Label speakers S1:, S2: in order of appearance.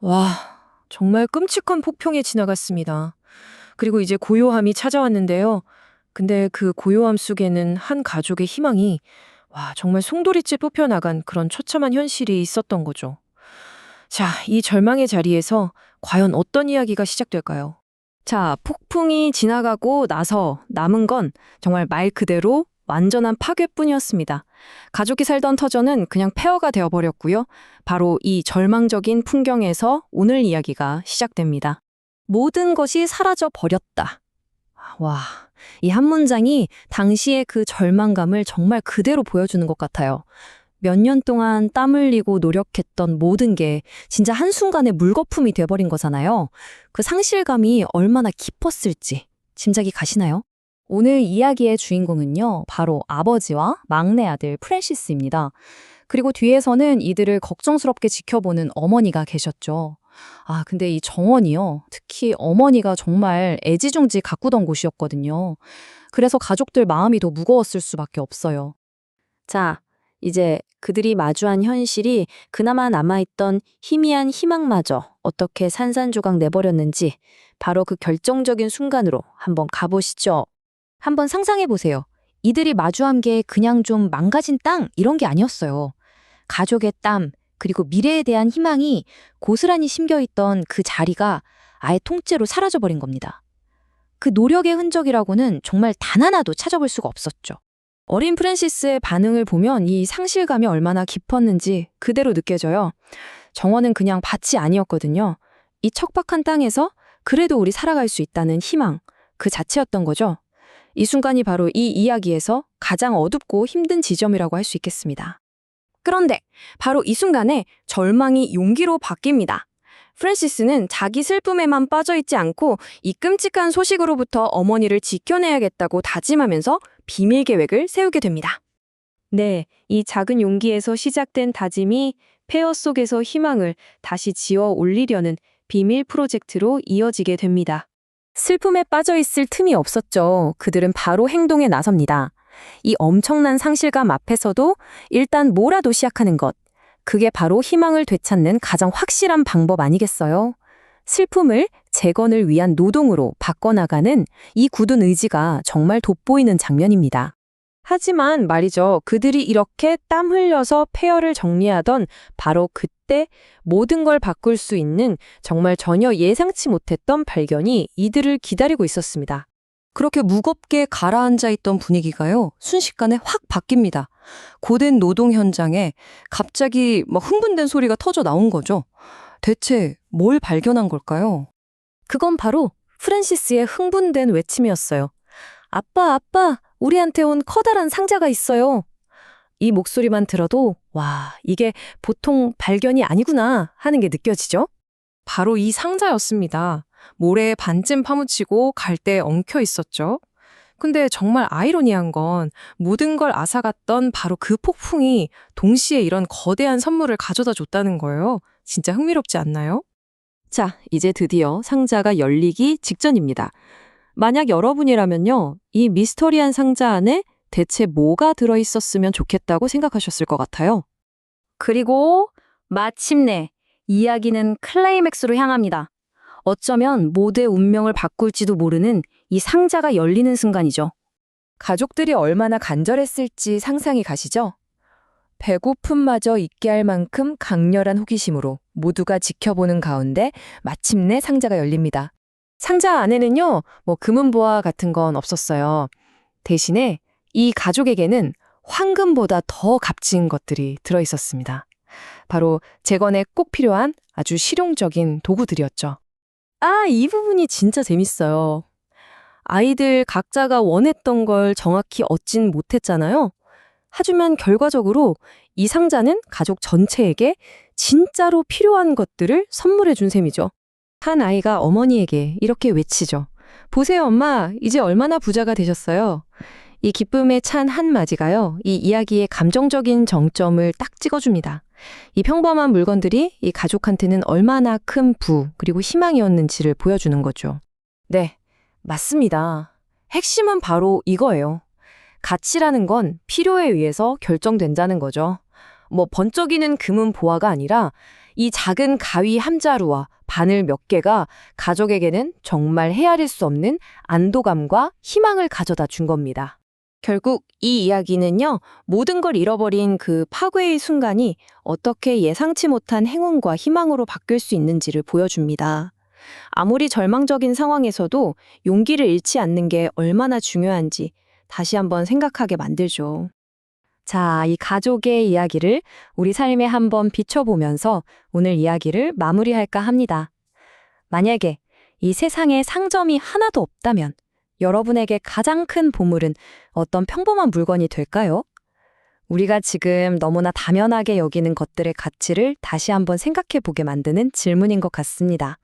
S1: 와, 정말 끔찍한 폭풍이 지나갔습니다. 그리고 이제 고요함이 찾아왔는데요. 근데 그 고요함 속에는 한 가족의 희망이 정말 송두리째 뽑혀나간 그런 처참한 현실이 있었던 거죠. 자, 이 절망의 자리에서 과연 어떤 이야기가 시작될까요?
S2: 자, 폭풍이 지나가고 나서 남은 건 정말 말 그대로 완전한 파괴뿐이었습니다. 가족이 살던 터전은 그냥 폐허가 되어버렸고요. 바로 이 절망적인 풍경에서 오늘 이야기가 시작됩니다. 모든 것이 사라져 버렸다. 와, 이 한 문장이 당시의 그 절망감을 정말 그대로 보여주는 것 같아요. 몇 년 동안 땀 흘리고 노력했던 모든 게 진짜 한순간에 물거품이 돼버린 거잖아요. 그 상실감이 얼마나 깊었을지 짐작이 가시나요? 오늘 이야기의 주인공은요, 바로 아버지와 막내 아들 프랜시스입니다. 그리고 뒤에서는 이들을 걱정스럽게 지켜보는 어머니가 계셨죠. 근데 이 정원이요, 특히 어머니가 정말 애지중지 가꾸던 곳이었거든요. 그래서 가족들 마음이 더 무거웠을 수밖에 없어요. 자, 이제 그들이 마주한 현실이 그나마 남아있던 희미한 희망마저 어떻게 산산조각 내버렸는지 바로 그 결정적인 순간으로 한번 가보시죠. 한번 상상해 보세요. 이들이 마주한 게 그냥 좀 망가진 땅 이런 게 아니었어요. 가족의 땀, 그리고 미래에 대한 희망이 고스란히 심겨있던 그 자리가 아예 통째로 사라져버린 겁니다. 그 노력의 흔적이라고는 정말 단 하나도 찾아볼 수가 없었죠. 어린 프랜시스의 반응을 보면 이 상실감이 얼마나 깊었는지 그대로 느껴져요. 정원은 그냥 밭이 아니었거든요. 이 척박한 땅에서 그래도 우리 살아갈 수 있다는 희망, 그 자체였던 거죠. 이 순간이 바로 이 이야기에서 가장 어둡고 힘든 지점이라고 할 수 있겠습니다. 그런데 바로 이 순간에 절망이 용기로 바뀝니다. 프랜시스는 자기 슬픔에만 빠져있지 않고 이 끔찍한 소식으로부터 어머니를 지켜내야겠다고 다짐하면서 비밀 계획을 세우게 됩니다. 네, 이 작은 용기에서 시작된 다짐이 폐허 속에서 희망을 다시 지어 올리려는 비밀 프로젝트로 이어지게 됩니다. 슬픔에 빠져있을 틈이 없었죠. 그들은 바로 행동에 나섭니다. 이 엄청난 상실감 앞에서도 일단 뭐라도 시작하는 것. 그게 바로 희망을 되찾는 가장 확실한 방법 아니겠어요? 슬픔을 재건을 위한 노동으로 바꿔나가는 이 굳은 의지가 정말 돋보이는 장면입니다. 하지만 말이죠. 그들이 이렇게 땀 흘려서 폐허를 정리하던 바로 그때 모든 걸 바꿀 수 있는 정말 전혀 예상치 못했던 발견이 이들을 기다리고 있었습니다. 그렇게 무겁게 가라앉아 있던 분위기가요, 순식간에 확 바뀝니다. 고된 노동 현장에 갑자기 막 흥분된 소리가 터져 나온 거죠. 대체 뭘 발견한 걸까요? 그건 바로 프랜시스의 흥분된 외침이었어요. 아빠, 아빠, 우리한테 온 커다란 상자가 있어요. 이 목소리만 들어도 와, 이게 보통 발견이 아니구나 하는 게 느껴지죠?
S1: 바로 이 상자였습니다. 모래에 반쯤 파묻히고 갈대에 엉켜 있었죠. 근데 정말 아이러니한 건 모든 걸 앗아갔던 바로 그 폭풍이 동시에 이런 거대한 선물을 가져다 줬다는 거예요. 진짜 흥미롭지 않나요?
S2: 자, 이제 드디어 상자가 열리기 직전입니다. 만약 여러분이라면요, 이 미스터리한 상자 안에 대체 뭐가 들어있었으면 좋겠다고 생각하셨을 것 같아요. 그리고 마침내 이야기는 클라이맥스로 향합니다. 어쩌면 모두의 운명을 바꿀지도 모르는 이 상자가 열리는 순간이죠. 가족들이 얼마나 간절했을지 상상이 가시죠? 배고픔마저 잊게 할 만큼 강렬한 호기심으로 모두가 지켜보는 가운데 마침내 상자가 열립니다. 상자 안에는요, 금은보화 같은 건 없었어요. 대신에 이 가족에게는 황금보다 더 값진 것들이 들어있었습니다. 바로 재건에 꼭 필요한 아주 실용적인 도구들이었죠. 이 부분이 진짜 재밌어요. 아이들 각자가 원했던 걸 정확히 얻진 못했잖아요. 하지만 결과적으로 이 상자는 가족 전체에게 진짜로 필요한 것들을 선물해 준 셈이죠. 한 아이가 어머니에게 이렇게 외치죠. 보세요, 엄마. 이제 얼마나 부자가 되셨어요. 이 기쁨에 찬 한마디가요, 이 이야기의 감정적인 정점을 딱 찍어줍니다. 이 평범한 물건들이 이 가족한테는 얼마나 큰 그리고 희망이었는지를 보여주는 거죠. 네, 맞습니다. 핵심은 바로 이거예요. 가치라는 건 필요에 의해서 결정된다는 거죠. 번쩍이는 금은 보화가 아니라 이 작은 가위 한 자루와 바늘 몇 개가 가족에게는 정말 헤아릴 수 없는 안도감과 희망을 가져다 준 겁니다. 결국 이 이야기는요, 모든 걸 잃어버린 그 파괴의 순간이 어떻게 예상치 못한 행운과 희망으로 바뀔 수 있는지를 보여줍니다. 아무리 절망적인 상황에서도 용기를 잃지 않는 게 얼마나 중요한지 다시 한번 생각하게 만들죠. 자, 이 가족의 이야기를 우리 삶에 한번 비춰보면서 오늘 이야기를 마무리할까 합니다. 만약에 이 세상에 상점이 하나도 없다면 여러분에게 가장 큰 보물은 어떤 평범한 물건이 될까요? 우리가 지금 너무나 당연하게 여기는 것들의 가치를 다시 한번 생각해 보게 만드는 질문인 것 같습니다.